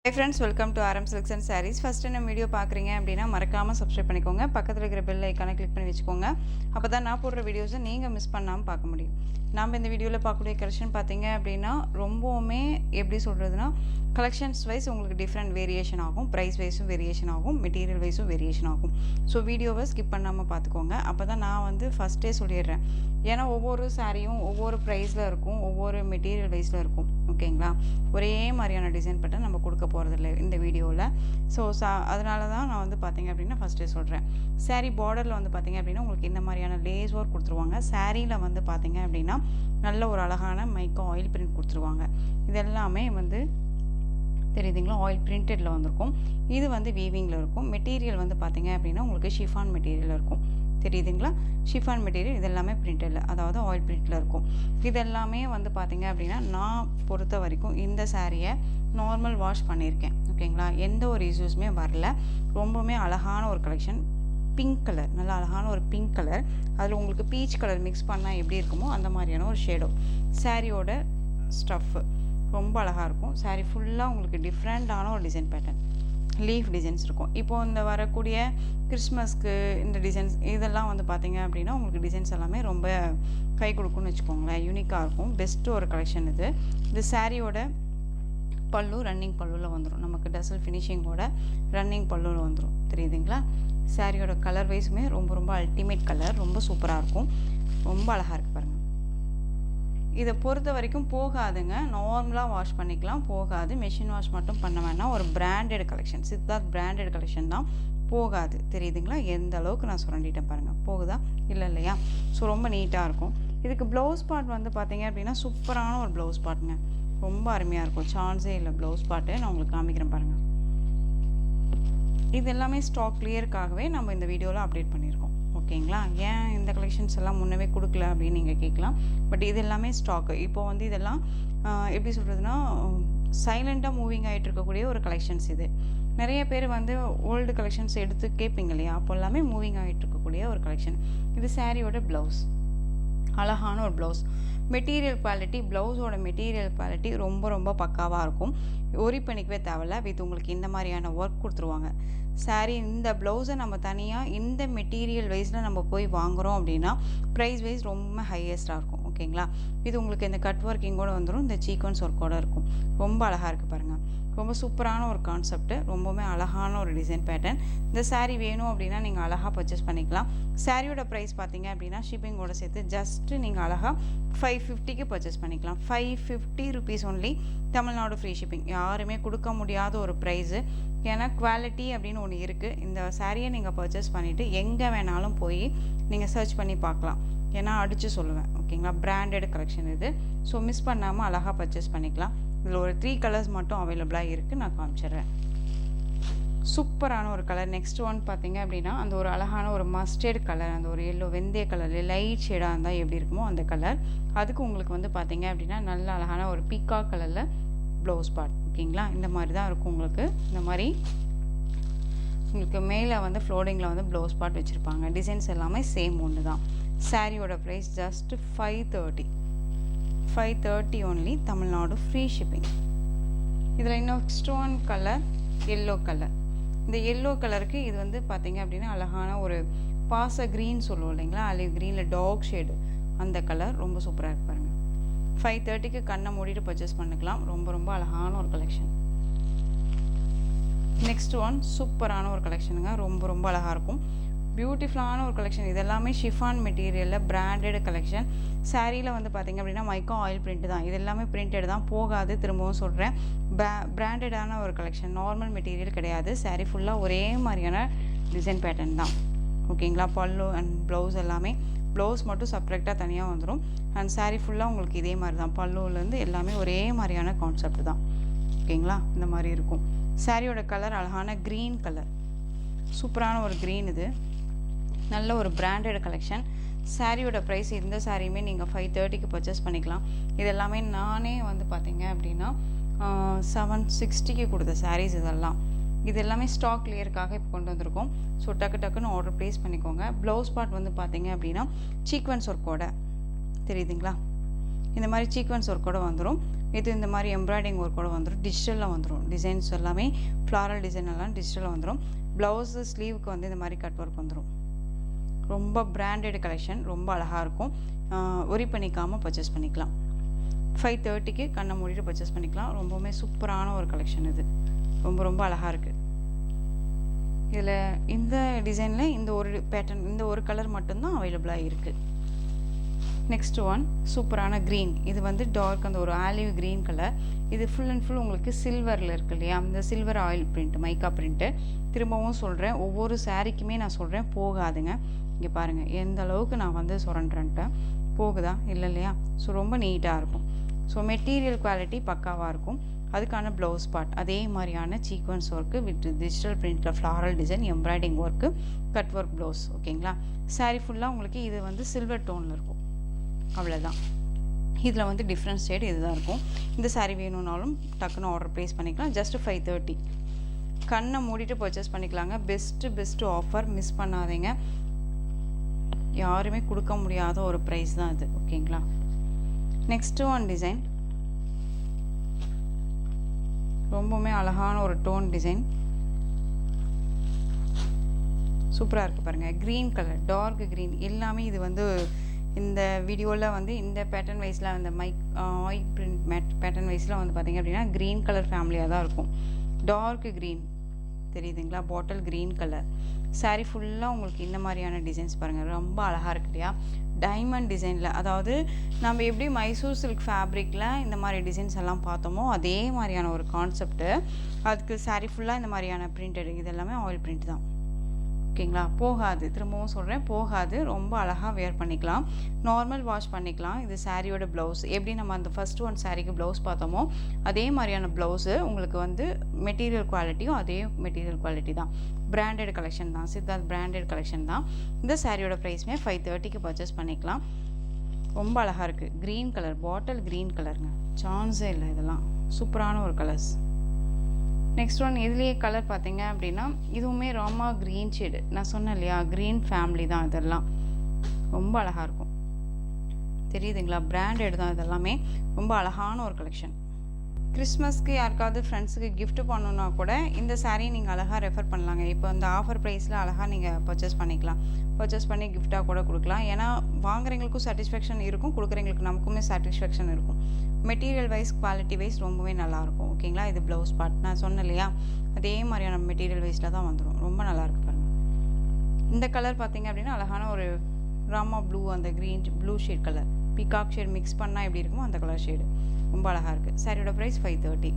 Hi friends, welcome to RM Silks and Sarees. First நம்ம video பார்க்குறீங்க அப்படின்னா மறக்காமல் சப்ஸ்கிரைப் பண்ணிக்கோங்க. பக்கத்தில் இருக்கிற பெல் ஐக்கானை கிளிக் பண்ணி வச்சுக்கோங்க. அப்போ தான் நான் போடுற வீடியோஸை நீங்கள் மிஸ் பண்ணாமல் பார்க்க முடியும். நாம் இந்த வீடியோவில் பார்க்கக்கூடிய கலெக்ஷன் பார்த்தீங்க அப்படின்னா ரொம்பவுமே எப்படி சொல்கிறதுனா கலெக்ஷன்ஸ் வைஸ் உங்களுக்கு டிஃப்ரெண்ட் வேரியேஷன் ஆகும், ப்ரைஸ் வைஸும் வேரியேஷன் ஆகும், மெட்டீரியல் வைஸும் வேரியேஷன் ஆகும். ஸோ வீடியோவை ஸ்கிப் பண்ணாமல் பார்த்துக்கோங்க. அப்போ தான் நான் வந்து ஃபஸ்ட்டே சொல்லிடுறேன். ஏன்னா ஒவ்வொரு சாரியும் ஒவ்வொரு ப்ரைஸில் இருக்கும், ஒவ்வொரு மெட்டீரியல் வைஸில் இருக்கும். ஓகேங்களா? ஒரே மாதிரியான டிசைன் பட்டன் நம்ம கொடுக்க போகிறதில்ல இந்த வீடியோவில். ஸோ அதனால தான் நான் வந்து பார்த்தீங்க அப்படின்னா ஃபஸ்ட்டே சொல்கிறேன். சாரீ பார்டரில் வந்து பார்த்தீங்க அப்படின்னா உங்களுக்கு இந்த மாதிரியான லேஸ் ஒர்க் கொடுத்துருவாங்க. சாரியில் வந்து பார்த்தீங்க அப்படின்னா நல்ல ஒரு அழகான மைக்கா ஆயில் பிரிண்ட் கொடுத்துருவாங்க. இதெல்லாமே வந்து தெரியுதுங்களா, ஆயில் பிரிண்டடில் வந்திருக்கும். இது வந்து வீவிங்கில் இருக்கும். மெட்டீரியல் வந்து பார்த்தீங்க அப்படின்னா உங்களுக்கு ஷிஃபான் மெட்டீரியல் இருக்கும். தெரியுதுங்களா, ஷிஃபான் மெட்டீரியல் இதெல்லாமே பிரிண்டடில், அதாவது ஆயில் பிரிண்டில் இருக்கும். இதெல்லாமே வந்து பார்த்தீங்க அப்படின்னா நான் பொறுத்த வரைக்கும் இந்த சாரியை நார்மல் வாஷ் பண்ணியிருக்கேன். ஓகேங்களா, எந்த ஒரு இஷ்யூஸுமே வரல. ரொம்பவுமே அழகான ஒரு கலெக்ஷன். பிங்க் கலர், நல்ல அழகான ஒரு பிங்க் கலர், அதில் உங்களுக்கு பீச் கலர் மிக்ஸ் பண்ணால் எப்படி இருக்குமோ அந்த மாதிரியான ஒரு ஷேடோ. சாரியோட ஸ்டஃப்பு ரொம்ப அழகாக இருக்கும். சாரீ ஃபுல்லாக உங்களுக்கு டிஃப்ரெண்ட்டான ஒரு டிசைன் பேட்டர்ன், லீஃப் டிசைன்ஸ் இருக்கும். இப்போது இந்த வரக்கூடிய கிறிஸ்மஸ்க்கு இந்த டிசைன்ஸ் இதெல்லாம் வந்து பார்த்திங்க அப்படின்னா உங்களுக்கு டிசைன்ஸ் எல்லாமே ரொம்ப கை கொடுக்குன்னு வச்சுக்கோங்களேன். யூனிக்காக இருக்கும். பெஸ்ட்டு ஒரு கலெக்ஷன் இது. இந்த சாரியோட பல்லு ரன்னிங் பல்லுவில் வந்துடும். நமக்கு டசல் ஃபினிஷிங்கோட ரன்னிங் பல்லுவில் வந்துடும். தெரியுதுங்களா? சாரியோட கலர் வைஸுமே ரொம்ப அல்டிமேட் கலர், ரொம்ப சூப்பராக இருக்கும். ரொம்ப அழகாக இருக்குது பாருங்கள். இதை பொறுத்த வரைக்கும் போகாதுங்க, நார்மலாக வாஷ் பண்ணிக்கலாம், போகாது. மெஷின் வாஷ் மட்டும் பண்ண வேணாம். ஒரு branded collection, Siddharth branded collection தான், போகாது. தெரியுதுங்களா? எந்த அளவுக்கு நான் சுரண்டிட்டேன் பாருங்கள். போகுதா? இல்லை இல்லையா? ஸோ ரொம்ப நீட்டாக இருக்கும். இதுக்கு ப்ளவுஸ் பார்ட் வந்து பார்த்தீங்க அப்படின்னா சூப்பரான ஒரு ப்ளவுஸ் பார்ட்டுங்க, ரொம்ப அருமையாக இருக்கும். சான்ஸே இல்லை. ப்ளவுஸ் பார்ட்டு நான் உங்களுக்கு காமிக்கிறேன் பாருங்கள். இது எல்லாமே ஸ்டாக் கிளியருக்காகவே நம்ம இந்த வீடியோவில் அப்டேட் பண்ணியிருக்கோம். ஓகேங்களா? ஏன் இந்த கலெக்ஷன்ஸ் எல்லாம் முன்னவே கொடுக்கல அப்படின்னு நீங்கள் கேட்கலாம். பட் இது எல்லாமே ஸ்டாக்கு. இப்போது வந்து இதெல்லாம் எப்படி சொல்கிறதுனா சைலண்ட்டாக மூவிங் ஆகிட்டு இருக்கக்கூடிய ஒரு கலெக்ஷன்ஸ் இது. நிறைய பேர் வந்து ஓல்டு கலெக்ஷன்ஸ் எடுத்து கேட்பீங்க இல்லையா, அப்போ எல்லாமே மூவிங் ஆகிட்டு இருக்கக்கூடிய ஒரு கலெக்ஷன். இது சாரியோட ப்ளவுஸ், அழகான ஒரு ப்ளவுஸ். மெட்டீரியல் குவாலிட்டி, ப்ளவுஸோட மெட்டீரியல் குவாலிட்டி ரொம்ப பக்காவாக இருக்கும். ஒரி பண்ணிக்கவே தேவையில்ல. வித் உங்களுக்கு இந்த மாதிரியான ஒர்க் கொடுத்துருவாங்க. சாரீ இந்த ப்ளவுஸை நம்ம தனியாக இந்த மெட்டீரியல் வைஸில் நம்ம போய் வாங்குகிறோம் அப்படின்னா ப்ரைஸ் வைஸ் ரொம்ப ஹையஸ்ட்டாக இருக்கும். ஓகேங்களா? இது உங்களுக்கு இந்த கட் ஒர்க்கிங்கோடு வந்துடும், இந்த சீக்வன்ஸ் ஒர்க்கோடு இருக்கும். ரொம்ப அழகாக இருக்குது பாருங்கள். ரொம்ப சூப்பரான ஒரு கான்செப்ட்டு, ரொம்பவுமே அழகான ஒரு டிசைன் பேட்டர்ன். இந்த சாரீ வேணும் அப்படின்னா நீங்கள் அழகாக பர்ச்சேஸ் பண்ணிக்கலாம். சாரியோட ப்ரைஸ் பார்த்தீங்க அப்படின்னா ஷிப்பிங்கோட சேர்த்து ஜஸ்ட்டு நீங்கள் அழகாக 550க்கு பர்ச்சேஸ் பண்ணிக்கலாம். 550 rupees only, Tamil Nadu free shipping. யாருமே கொடுக்க முடியாத ஒரு ப்ரைஸு. ஏன்னா குவாலிட்டி அப்படின்னு ஒன்று இருக்குது. இந்த சாரியை நீங்கள் பர்ச்சேஸ் பண்ணிவிட்டு எங்கே வேணாலும் போய் நீங்கள் சர்ச் பண்ணி பார்க்கலாம். ஏன்னா அடித்து சொல்லுவேன். ஓகேங்களா? பிராண்டட் கலெக்ஷன் இது. ஸோ மிஸ் பண்ணாமல் அழகாக பர்ச்சேஸ் பண்ணிக்கலாம். இதில் ஒரு 3 கலர்ஸ் மட்டும் அவைலபிளாக இருக்குது, நான் காமிச்சிடுறேன். சூப்பரான ஒரு கலர். நெக்ஸ்ட் ஒன் பார்த்தீங்க அப்படின்னா அந்த ஒரு அழகான ஒரு மஸ்டர்ட் கலர், அந்த ஒரு எல்லோ வெந்தய கலரில் லைட் ஷேடாக இருந்தால் எப்படி இருக்குமோ அந்த கலர். அதுக்கு உங்களுக்கு வந்து பார்த்தீங்க அப்படின்னா நல்ல அழகான ஒரு பீக்கா கலரில் ப்ளவுஸ் பார்ட். ஓகேங்களா? இந்த மாதிரி தான் இருக்கும் உங்களுக்கு. இந்த மாதிரி உங்களுக்கு மேலே வந்து ஃப்ளோடிங்கில் வந்து ப்ளவுஸ் பார்ட் வச்சுருப்பாங்க. டிசைன்ஸ் எல்லாமே சேம் ஒன்று தான். சாரியோட price just 530 only, Tamil Nadu free shipping. இதில் இன்னும் next one colour yellow colour. இந்த எல்லோ கலருக்கு இது வந்து பார்த்தீங்க அப்படின்னா அழகான ஒரு பாச க்ரீன் சொல்லுவோம் இல்லைங்களா, அலிவ் க்ரீனில் டார்க் ஷேடு, அந்த கலர் ரொம்ப சூப்பராக இருக்கு பாருங்கள். 530க்கு கண்ணை மூடிட்டு பர்ச்சேஸ் பண்ணிக்கலாம். ரொம்ப அழகான ஒரு கலெக்ஷன். நெக்ஸ்ட் ஒன் சூப்பரான ஒரு கலெக்ஷனுங்க, ரொம்ப அழகாக இருக்கும். பியூட்டிஃபுல்லான ஒரு கலெக்ஷன். இதெல்லாமே ஷிஃபான் மெட்டீரியலில் பிராண்டட் கலெக்ஷன். சாரியில் வந்து பார்த்திங்க அப்படின்னா மைக்கா ஆயில் பிரிண்ட் தான். இது எல்லாமே பிரிண்டட் தான், போகாது. திரும்பவும் சொல்கிறேன், பிராண்டடான ஒரு கலெக்ஷன், நார்மல் மெட்டீரியல் கிடையாது. சாரீ ஃபுல்லாக ஒரே மாதிரியான டிசைன் பேட்டர்ன் தான். ஓகேங்களா? பல்லு அண்ட் ப்ளவுஸ் எல்லாமே, ப்ளவுஸ் மட்டும் செப்ரேட்டாக தனியாக வந்துடும். அண்ட் சாரீ ஃபுல்லாக உங்களுக்கு இதே மாதிரி தான். பல்லுலேருந்து எல்லாமே ஒரே மாதிரியான கான்செப்ட் தான். ஓகேங்களா? இந்த மாதிரி இருக்கும். சாரியோட கலர் அழகான க்ரீன் கலர், சூப்பரான ஒரு க்ரீன். இது நல்ல ஒரு பிராண்டட் கலெக்ஷன். சாரியோட ப்ரைஸ் இந்த சாரியுமே நீங்கள் 530க்கு பர்ச்சேஸ் பண்ணிக்கலாம். இது எல்லாமே நானே வந்து பார்த்தீங்க அப்படின்னா 760க்கு கொடுத்த சாரீஸ் இதெல்லாம். இது எல்லாமே ஸ்டாக் கிளியருக்காக இப்போ கொண்டு வந்திருக்கோம். ஸோ டக்குன்னு ஆர்டர் ப்ளேஸ் பண்ணிக்கோங்க. ப்ளவுஸ் பார்ட் வந்து பார்த்தீங்க அப்படின்னா சீக்வன்ஸ் ஒர்க்கோட, தெரியுதுங்களா? இந்த மாதிரி சீக்வன்ஸ் ஒர்க்கோட வந்துடும். இது இந்த மாதிரி எம்ப்ராய்டிங் ஒர்க்கோட வந்துடும். டிஜிட்டலில் வந்துடும். டிசைன்ஸ் எல்லாமே ஃப்ளாரல் டிசைன் எல்லாம் டிஜிட்டலில் வந்துடும். ப்ளவுஸு ஸ்லீவுக்கு வந்து இந்த மாதிரி கட் ஒர்க் வந்துடும். ரொம்ப பிராண்டட் கலெக்ஷன், ரொம்ப அழகாக இருக்கும். ஒரி பண்ணிக்காமல் பர்ச்சேஸ் பண்ணிக்கலாம். 530க்கு கண்ணை மூடிட்டு பர்ச்சேஸ் பண்ணிக்கலாம். ரொம்பவுமே சூப்பரான ஒரு கலெக்ஷன் இது. ரொம்ப ரொம்ப அழகாக இருக்குது. இதில் இந்த டிசைனில் இந்த ஒரு பேட்டர்ன், இந்த ஒரு கலர் மட்டும்தான் அவைலபிளாக இருக்குது. நெக்ஸ்ட் ஒன் சூப்பரான க்ரீன். இது வந்து டார்க் அந்த ஒரு ஆலிவ் க்ரீன் கலர். இது ஃபுல் அண்ட் ஃபுல் உங்களுக்கு சில்வரில் இருக்கு இல்லையா, அந்த சில்வர் ஆயில் பிரிண்ட், மைக்கா பிரிண்ட்டு. திரும்பவும் சொல்கிறேன், ஒவ்வொரு சாரீக்குமே நான் சொல்கிறேன் போகாதுங்க. இங்கே பாருங்கள் எந்த அளவுக்கு நான் வந்து சுரண்டுறேன்ட்டேன். போகுதா இல்லை இல்லையா? ஸோ ரொம்ப நீட்டாக இருக்கும். ஸோ மெட்டீரியல் குவாலிட்டி பக்காவாக இருக்கும். அதுக்கான ப்ளவுஸ் பார்ட் அதே மாதிரியான சீக்வன்ஸ் ஒர்க்கு வித் டிஜிட்டல் பிரிண்டில் floral design, embroidering work, cut work blouse. ஓகேங்களா? சாரீ ஃபுல்லாக உங்களுக்கு இது வந்து சில்வர் டோனில் இருக்கும். அவ்வளோதான். இதில் வந்து டிஃப்ரெண்ட் ஷேட் இதுதான் இருக்கும். இந்த சாரீ வேணும்னாலும் டக்குன்னு ஆர்டர் ப்ளேஸ் பண்ணிக்கலாம். ஜஸ்ட் 530. கண்ணை மூடிட்டு பர்ச்சேஸ் பண்ணிக்கலாங்க. பெஸ்ட்டு ஆஃபர், மிஸ் பண்ணாதீங்க. யாருமே கொடுக்க முடியாத ஒரு ப்ரைஸ் தான் இது. ஓகேங்களா? நெக்ஸ்ட்டு ஒன் டிசைன் ரொம்பவுமே அழகான ஒரு டோன் டிசைன். சூப்பராக இருக்குது பாருங்கள். க்ரீன் கலர், டார்க் க்ரீன் எல்லாமே. இது வந்து இந்த வீடியோவில் வந்து இந்த பேட்டர்ன் வைஸில் அந்த ஆயில் பிரிண்ட் பேட்டர்ன் வைஸில் வந்து பார்த்திங்க அப்படின்னா க்ரீன் கலர் ஃபேமிலியாக தான் இருக்கும். டார்க் க்ரீன் தெரியுதுங்களா? Bottle green colour. சாரீ ஃபுல்லாக உங்களுக்கு இந்த மாதிரியான டிசைன்ஸ் பாருங்கள். ரொம்ப அழகாக இருக்கு இல்லையா? டைமண்ட் டிசைனில், அதாவது நம்ம எப்படி மைசூர் சில்க் ஃபேப்ரிக்கில் இந்த மாதிரி டிசைன்ஸ் எல்லாம் பார்த்தோமோ அதே மாதிரியான ஒரு கான்செப்ட்டு. அதுக்கு சாரீ ஃபுல்லாக இந்த மாதிரியான பிரிண்டட், இது எல்லாமே ஆயில் பிரிண்ட் தான். ஓகேங்களா? போகாது. திரும்பவும் சொல்கிறேன், போகாது. ரொம்ப அழகாக வேர் பண்ணிக்கலாம். நார்மல் வாஷ் பண்ணிக்கலாம். இது சாரியோட ப்ளவுஸ். எப்படி நம்ம அந்த ஃபஸ்ட் ஒன் சாரீக்கு ப்ளவுஸ் பார்த்தோமோ அதே மாதிரியான ப்ளவுஸு உங்களுக்கு வந்து மெட்டீரியல் குவாலிட்டியும் அதே மெட்டீரியல் குவாலிட்டி தான். பிராண்டட் கலெக்ஷன் தான். சித்தார்த் பிராண்டட் கலெக்ஷன் தான். இந்த சாரியோட ப்ரைஸுமே 530க்கு பர்ச்சேஸ் பண்ணிக்கலாம். ரொம்ப அழகாக இருக்குது. க்ரீன் கலர், பாட்டில் க்ரீன் கலருங்க. சான்ஸே இல்லை. இதெல்லாம் சூப்பரான ஒரு கலர்ஸ். நெக்ஸ்ட் ஒன் இதுலேயே கலர் பார்த்தீங்க அப்படின்னா இதுவுமே ராமா க்ரீன் ஷேடு. நான் சொன்னேன் இல்லையா, க்ரீன் ஃபேமிலி தான் இதெல்லாம். ரொம்ப அழகாக இருக்கும். தெரியுதுங்களா? பிராண்டட் தான் இதெல்லாமே. ரொம்ப அழகான ஒரு கலெக்ஷன். கிறிஸ்மஸ்க்கு யாருக்காவது ஃப்ரெண்ட்ஸுக்கு கிஃப்ட் பண்ணணுன்னா கூட இந்த சாரீ நீங்கள் அழகாக ரெஃபர் பண்ணலாங்க. இப்போ இந்த ஆஃபர் ப்ரைஸில் அழகாக நீங்கள் பர்ச்சேஸ் பண்ணிக்கலாம். பர்ச்சேஸ் பண்ணி கிஃப்டாக கூட கொடுக்கலாம். ஏன்னா வாங்குறவங்களுக்கும் சாட்டிஸ்ஃபேக்ஷன் இருக்கும், கொடுக்குறவங்களுக்கு நமக்குமே சாட்டிஸ்ஃபேக்ஷன் இருக்கும். மெட்டீரியல் வைஸ், குவாலிட்டி வைஸ் ரொம்பவே நல்லாயிருக்கும். ஓகேங்களா? இது ப்ளவுஸ் பார்ட் நான் சொன்னேன் இல்லையா, அதே மாதிரியான மெட்டீரியல் வைஸில் தான் வந்துடும். ரொம்ப நல்லாயிருக்கு பாருங்கள். இந்த கலர் பார்த்தீங்க அப்படின்னா அழகான ஒரு ராமா ப்ளூ, அந்த green blue shade colour, peacock shade mix பண்ணால் எப்படி இருக்குமோ அந்த கலர் ஷேடு. ரொம்ப அழகாக இருக்குது. சாரியோட ப்ரைஸ் 530.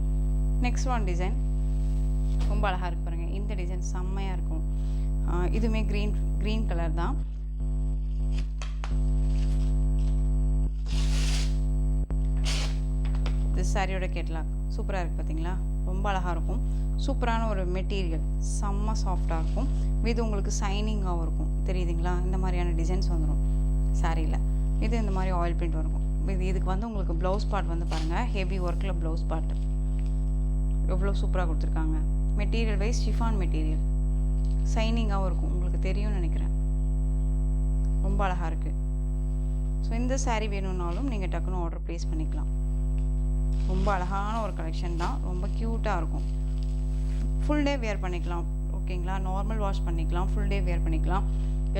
நெக்ஸ்ட் ஒன் டிசைன் ரொம்ப அழகாக இருக்குது பாருங்கள். இந்த டிசைன் செம்மையாக இருக்கும். இதுவுமே க்ரீன் கலர் தான். இது சாரியோட கேட்லாக் சூப்பராக இருக்குது பார்த்தீங்களா? ரொம்ப அழகாக இருக்கும். சூப்பரான ஒரு மெட்டீரியல், செம்ம சாஃப்டாக இருக்கும். இது உங்களுக்கு சைனிங்காகவும் இருக்கும். தெரியுதுங்களா? இந்த மாதிரியான டிசைன்ஸ் வந்துடும் சாரியில். இது இந்த மாதிரி ஆயில் பிரிண்ட் வரும். இதுக்கு வந்து உங்களுக்கு ப்ளவுஸ் பார்ட் வந்து பாருங்கள், ஹெவி ஒர்க்கில் ப்ளவுஸ் பார்ட் எவ்வளோ சூப்பராக கொடுத்துருக்காங்க. மெட்டீரியல் வைஸ் ஷிஃபான் மெட்டீரியல், சைனிங்காகவும் இருக்கும். உங்களுக்கு தெரியும்னு நினைக்கிறேன். ரொம்ப அழகாக இருக்குது. ஸோ இந்த சாரீ வேணும்னாலும் நீங்கள் டக்குன்னு ஆர்டர் ப்ளேஸ் பண்ணிக்கலாம். ரொம்ப அழகான ஒரு கலெக்ஷன் தான். ரொம்ப க்யூட்டாக இருக்கும். ஃபுல் டே வேர் பண்ணிக்கலாம். ஓகேங்களா? நார்மல் வாஷ் பண்ணிக்கலாம், ஃபுல் டே வேர் பண்ணிக்கலாம்.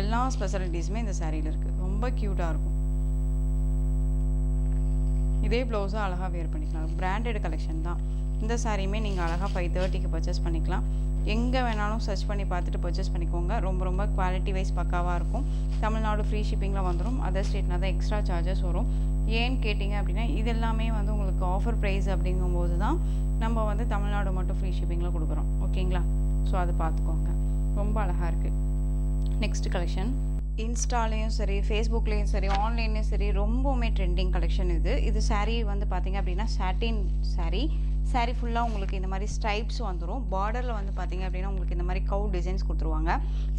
எல்லா ஸ்பெஷாலிட்டிஸுமே இந்த சாரியில் இருக்குது. ரொம்ப க்யூட்டாக இருக்கும். இதே ப்ளவுஸாக அழகாக வேர் பண்ணிக்கலாம். பிராண்டட் கலெக்ஷன் தான். இந்த சாரியுமே நீங்கள் அழகாக 530க்கு பர்ச்சேஸ் பண்ணிக்கலாம். எங்கே வேணாலும் சர்ச் பண்ணி பார்த்துட்டு பர்ச்சேஸ் பண்ணிக்கோங்க. ரொம்ப ரொம்ப குவாலிட்டி வைஸ் பக்காவாக இருக்கும். தமிழ்நாடு ஃப்ரீ ஷிப்பிங்கில் வந்துடும். அதர் ஸ்டேட்னா தான் எக்ஸ்ட்ரா சார்ஜஸ் வரும். ஏன்னு கேட்டிங்க அப்படின்னா இது எல்லாமே வந்து உங்களுக்கு ஆஃபர் ப்ரைஸ் அப்படிங்கும்போது தான் நம்ம வந்து தமிழ்நாடு மட்டும் ஃப்ரீ ஷிப்பிங்கில் கொடுக்குறோம். ஓகேங்களா? ஸோ அது பார்த்துக்கோங்க. ரொம்ப அழகாக இருக்குது. நெக்ஸ்ட் கலெக்ஷன் இன்ஸ்டாலேயும் சரி, ஃபேஸ்புக்லேயும் சரி, ஆன்லைன்லேயும் சரி ரொம்பவுமே ட்ரெண்டிங் கலெக்ஷன் இது. இது சாரீ வந்து பார்த்திங்க அப்படின்னா சாட்டின் சாரீ. சாரீ ஃபுல்லாக உங்களுக்கு இந்த மாதிரி ஸ்ட்ரைப்ஸ் வந்துடும். பார்டரில் வந்து பார்த்திங்க அப்படின்னா உங்களுக்கு இந்த மாதிரி கவு டிசைன்ஸ் கொடுத்துருவாங்க.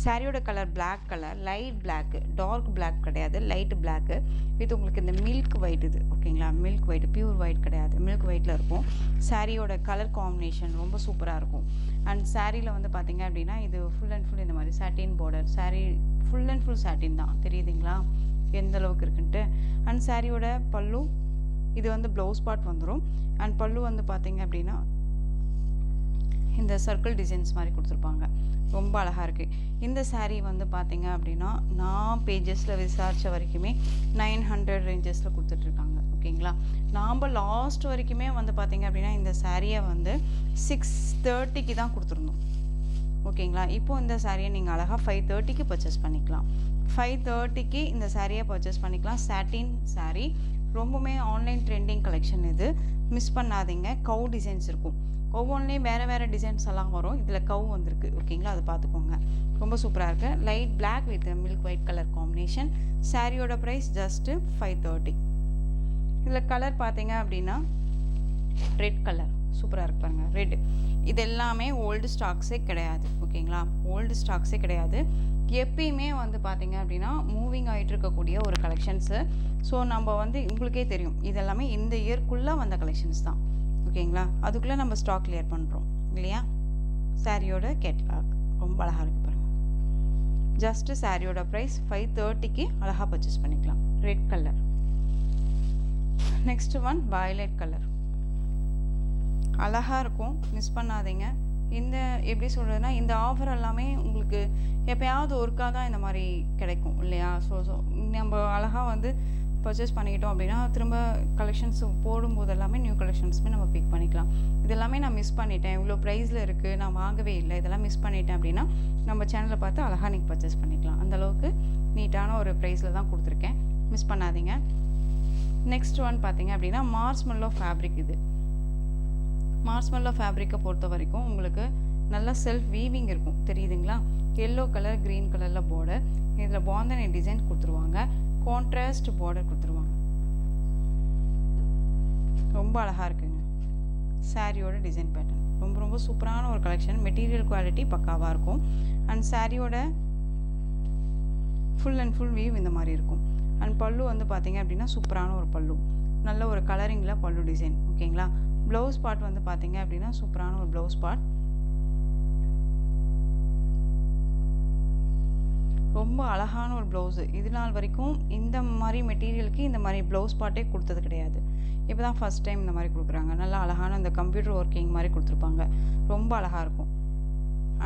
சாரியோட colour black colour, light black, dark black கிடையாது, லைட் பிளாக்கு. இது உங்களுக்கு இந்த மில்க் ஒயிட். இது ஓகேங்களா? மில்க் ஒயிட், பியூர் ஒயிட் கிடையாது, மில்க் ஒயிட்டில் இருக்கும். சாரியோட கலர் காம்பினேஷன் ரொம்ப சூப்பராக இருக்கும். அண்ட் சாரியில் வந்து பார்த்திங்க அப்படின்னா இது ஃபுல் அண்ட் ஃபுல் இந்த மாதிரி satin border. Sari full and full satin தான். தெரியுதுங்களா எந்த அளவுக்கு இருக்குன்ட்டு? அண்ட் சாரியோட பல்லு இது வந்து ப்ளவுஸ் பார்ட் வந்துடும். அண்ட் பல்லு வந்து பார்த்தீங்க அப்படின்னா இந்த சர்க்கிள் டிசைன்ஸ் மாதிரி கொடுத்துருப்பாங்க. ரொம்ப அழகாக இருக்குது. இந்த saree வந்து பார்த்தீங்க அப்படின்னா நான் பேஜஸில் விசாரித்த வரைக்குமே 900 ரேஞ்சஸில் கொடுத்துட்ருக்காங்க. ஓகேங்களா. நாம் லாஸ்ட் வரைக்குமே வந்து பார்த்தீங்க அப்படின்னா இந்த சாரியை வந்து 630க்கு தான் கொடுத்துருந்தோம். ஓகேங்களா. இப்போது இந்த சாரியை நீங்கள் அழகாக 530க்கு பர்ச்சேஸ் பண்ணிக்கலாம். 530க்கு இந்த சாரியை பர்ச்சேஸ் பண்ணிக்கலாம். சாட்டின் சாரீ, ரொம்பவுமே ஆன்லைன் ட்ரெண்டிங் கலெக்ஷன் இது. மிஸ் பண்ணாதீங்க. கவு டிசைன்ஸ் இருக்கும். ஒவ்வொன்றிலையும் வேறு வேறு டிசைன்ஸ் எல்லாம் வரும். இதில் கவு வந்திருக்கு. ஓகேங்களா. அதை பார்த்துக்கோங்க. ரொம்ப சூப்பராக இருக்குது. Light black with milk white colour combination. சாரியோட ப்ரைஸ் ஜஸ்ட்டு 530. இதில் கலர் பார்த்தீங்க அப்படின்னா ரெட் கலர் சூப்பராக இருக்கு பாருங்க. ரெட் இது எல்லாமே ஓல்டு ஸ்டாக்ஸே கிடையாது. ஓகேங்களா. ஓல்டு ஸ்டாக்ஸே கிடையாது. எப்பயுமே வந்து பார்த்தீங்க அப்படின்னா மூவிங் ஆகிட்டு இருக்கக்கூடிய ஒரு கலெக்ஷன்ஸு. ஸோ நம்ம வந்து உங்களுக்கே தெரியும் இதெல்லாமே இந்த இயர்க்குள்ளே வந்த கலெக்ஷன்ஸ் தான். ஓகேங்களா. அதுக்குள்ளே நம்ம ஸ்டாக் கிளியர் பண்ணுறோம் இல்லையா. சாரியோட கேட்லாக் ரொம்ப அழகாக இருக்குது பாருங்கள். ஜஸ்ட்டு சாரியோட ப்ரைஸ் 530க்கு அழகாக பர்ச்சேஸ் பண்ணிக்கலாம். Red colour. Next one violet colour. அழகாக இருக்கும். மிஸ் பண்ணாதீங்க. இந்த எப்படி சொல்கிறதுனா இந்த ஆஃபர் எல்லாமே உங்களுக்கு எப்போயாவது ஒருக்கா தான் இந்த மாதிரி கிடைக்கும் இல்லையா. ஸோ நம்ம அழகாக வந்து பர்ச்சேஸ் பண்ணிக்கிட்டோம் அப்படின்னா திரும்ப கலெக்ஷன்ஸ் போடும்போது எல்லாமே நியூ கலெக்ஷன்ஸுமே நம்ம பிக் பண்ணிக்கலாம். இதெல்லாமே நான் மிஸ் பண்ணிட்டேன், இவ்வளோ ப்ரைஸில் இருக்குது, நான் வாங்கவே இல்லை, இதெல்லாம் மிஸ் பண்ணிட்டேன் அப்படின்னா நம்ம சேனலில் பார்த்து அழகாக நீங்கள் பர்ச்சேஸ் பண்ணிக்கலாம். அந்தளவுக்கு நீட்டான ஒரு ப்ரைஸில் தான் கொடுத்துருக்கேன். மிஸ் பண்ணாதீங்க. நெக்ஸ்ட் ஒன் பார்த்தீங்க அப்படின்னா மார்ஸ்மெல்லோ ஃபேப்ரிக். இது மார்ஸ்மெல்லோ ஃபேப்ரிக்கை பொறுத்த வரைக்கும் உங்களுக்கு நல்லா செல்ஃப் வீவிங் இருக்கும். தெரியுதுங்களா. எல்லோ கலர் க்ரீன் கலரில் பார்டர். இதில் பாந்தனி டிசைன் கொடுத்துருவாங்க. கான்ட்ராஸ்ட் பார்டர் கொடுத்துருவாங்க. ரொம்ப அழகாக இருக்குங்க. சாரியோட டிசைன் பேட்டர்ன் ரொம்ப ரொம்ப சூப்பரான ஒரு கலெக்ஷன். மெட்டீரியல் குவாலிட்டி பக்காவாக இருக்கும். அண்ட் சாரியோட ஃபுல் அண்ட் ஃபுல் வீவ் இந்த மாதிரி இருக்கும். அண்ட் பல்லு வந்து பார்த்தீங்க அப்படின்னா சூப்பரான ஒரு பல்லு, நல்ல ஒரு கலரிங்கில் பல்லு டிசைன். ஓகேங்களா. ப்ளவுஸ் பார்ட் வந்து பார்த்தீங்க அப்படின்னா சூப்பரான ஒரு ப்ளவுஸ் பார்ட். ரொம்ப அழகான ஒரு ப்ளவுஸு. இது நாள் வரைக்கும் இந்த மாதிரி மெட்டீரியலுக்கு இந்த மாதிரி ப்ளவுஸ் பார்ட்டே கொடுத்தது கிடையாது. இப்போ தான் ஃபஸ்ட் டைம் இந்த மாதிரி கொடுக்குறாங்க. நல்லா அழகான அந்த கம்ப்யூட்டர் ஒர்க்கிங் மாதிரி கொடுத்துருப்பாங்க. ரொம்ப அழகாக இருக்கும்.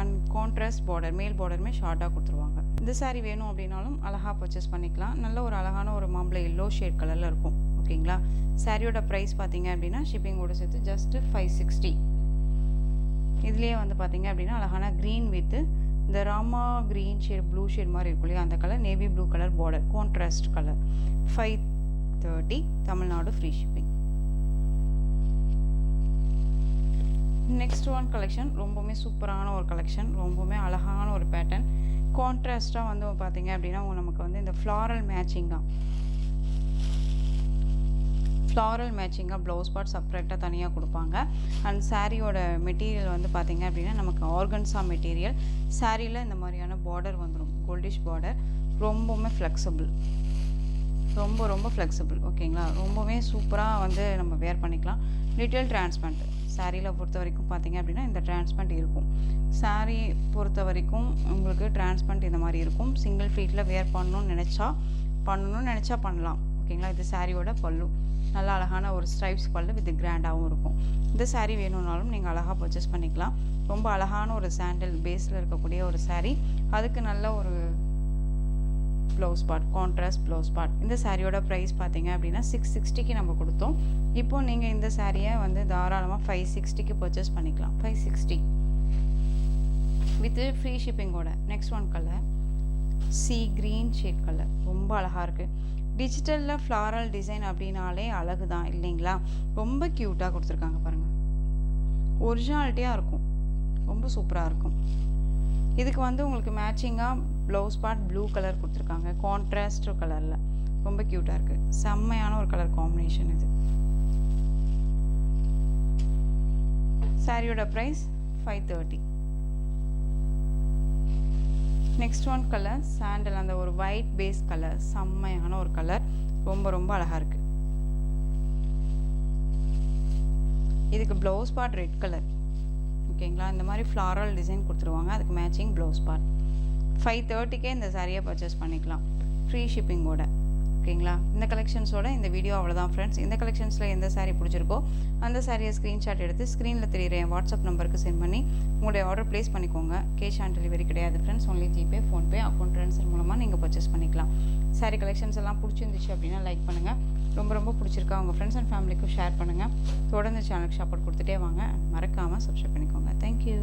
அண்ட் கான்ட்ராஸ்ட் பார்டர், மேல் பார்டருமே ஷார்ட்டாக கொடுத்துருவாங்க. இந்த சாரீ வேணும் அப்படின்னாலும் அழகாக பர்ச்சேஸ் பண்ணிக்கலாம். நல்ல ஒரு அழகான ஒரு மாம்பழ எல்லோ ஷேட் கலரில் இருக்கும். ஓகேங்களா. சாரியோட ப்ரைஸ் பார்த்தீங்க அப்படின்னா ஷிப்பிங்கோட சேர்த்து ஜஸ்ட்டு 560. இதுலேயே வந்து பார்த்தீங்க அப்படின்னா அழகான க்ரீன் வித் இந்த Rama green shade blue shade மாதிரி இருக்கும் இல்லையா, அந்த colour navy blue colour border, contrast colour. 530 Tamil Nadu free shipping. Next one collection ரொம்பவுமே சூப்பரான ஒரு கலெக்ஷன். ரொம்பவுமே அழகான ஒரு பேட்டர்ன். கான்ட்ராஸ்ட்டாக வந்து பார்த்தீங்க அப்படின்னா நமக்கு வந்து இந்த ஃப்ளாரல் மேட்சிங்காக ப்ளவுஸ் பார்ட் செப்பரேட்டாக தனியாக கொடுப்பாங்க. அண்ட் சாரியோட மெட்டீரியல் வந்து பார்த்தீங்க அப்படின்னா நமக்கு ஆர்கன்ஸா மெட்டீரியல். சாரியில் இந்த மாதிரியான பார்டர் வந்துடும், கோல்டிஷ் பார்டர். ரொம்பவுமே ஃப்ளெக்சிபிள், ரொம்ப ஃப்ளெக்சிபிள். ஓகேங்களா. ரொம்பவே சூப்பராக வந்து நம்ம வேர் பண்ணிக்கலாம். டீட்டெயில் டிரான்ஸ்பரண்ட் சாரியில் பொறுத்த வரைக்கும் பார்த்தீங்க அப்படின்னா இந்த டிரான்ஸ்பரண்ட் இருக்கும். சாரீ பொறுத்த வரைக்கும் உங்களுக்கு டிரான்ஸ்பரண்ட் இந்த மாதிரி இருக்கும். சிங்கிள் ஃபீட்டில் வேர் பண்ணணும்னு நினச்சா பண்ணலாம். ஓகேங்களா. இது சாரியோட பல்லு. நல்லா அழகான ஒரு ஸ்ட்ரைப்ஸ் பல்லு வித் கிராண்டாகவும் இருக்கும். இந்த சாரீ வேணும்னாலும் நீங்கள் அழகாக பர்ச்சேஸ் பண்ணிக்கலாம். ரொம்ப அழகான ஒரு சாண்டல் பேஸில் இருக்கக்கூடிய ஒரு சாரீ. அதுக்கு நல்ல ஒரு blouse part, contrast blouse part. இந்த சாரியோட ப்ரைஸ் பார்த்தீங்க அப்படின்னா 660க்கு நம்ம கொடுத்தோம். இப்போ நீங்கள் இந்த சாரியை வந்து தாராளமாக 560க்கு பர்ச்சேஸ் பண்ணிக்கலாம். 560 வித் ஃப்ரீ ஷிப்பிங்கோட. Next one colour sea green shade colour. ரொம்ப அழகாக இருக்குது. டிஜிட்டலில் ஃப்ளாரல் டிசைன் அப்படின்னாலே அழகு தான் இல்லைங்களா. ரொம்ப க்யூட்டாக கொடுத்துருக்காங்க பாருங்கள். ஒரிஜினாலிட்டியாக இருக்கும். ரொம்ப சூப்பராக இருக்கும். இதுக்கு வந்து உங்களுக்கு மேட்சிங்காக ப்ளவுஸ் பார்ட் ப்ளூ கலர் கொடுத்துருக்காங்க, கான்ட்ராஸ்ட் கலரில். ரொம்ப க்யூட்டாக இருக்குது. செம்மையான ஒரு கலர் காம்பினேஷன் இது. சாரியோட price 530. Next one colour sandal, அந்த ஒரு ஒயிட் பேஸ் கலர். செம்மையான ஒரு கலர். ரொம்ப அழகாக இருக்குது. இதுக்கு ப்ளவுஸ் பார்ட் ரெட் கலர். ஓகேங்களா. இந்த மாதிரி ஃப்ளாரல் டிசைன் கொடுத்துருவாங்க. அதுக்கு மேட்சிங் ப்ளவுஸ் பார்ட். 530க்கே இந்த சாரியை பர்ச்சேஸ் பண்ணிக்கலாம் ஃப்ரீ ஷிப்பிங்கோட. ஓகேங்களா? இந்த கலெக்ஷன்ஸோட இந்த வீடியோ அவ்வளோதான் ஃப்ரெண்ட்ஸ். இந்த கலெக்ஷன்ஸில் எந்த saree பிடிச்சிருக்கோ அந்த சாரியை ஸ்க்ரீன்ஷாட் எடுத்து ஸ்க்ரீனில் தெரியுற என் வாட்ஸ்அப் நம்பருக்கு சென்ட் பண்ணி உங்களுடைய ஆர்டர் ப்ளேஸ் பண்ணிக்கோங்க. கேஷ் ஆன் டெலிவரி கிடையாது friends. Only GPay, PhonePe, account transfer மூலமாக நீங்கள் பர்ச்சேஸ் பண்ணிக்கலாம். சாரி கலெக்ஷன்ஸ் எல்லாம் பிடிச்சிருந்துச்சு அப்படின்னா லைக் பண்ணுங்கள். ரொம்ப பிடிச்சிருக்கா உங்கள் ஃப்ரெண்ட்ஸ் அண்ட் ஃபேமிலிக்கும் ஷேர் பண்ணுங்கள். தொடர்ந்து சேனலுக்கு சப்போர்ட் கொடுத்துட்டே வாங்க. மறக்காமல் சப்ஸ்கிரைப் பண்ணிக்கோங்க. தேங்க்யூ.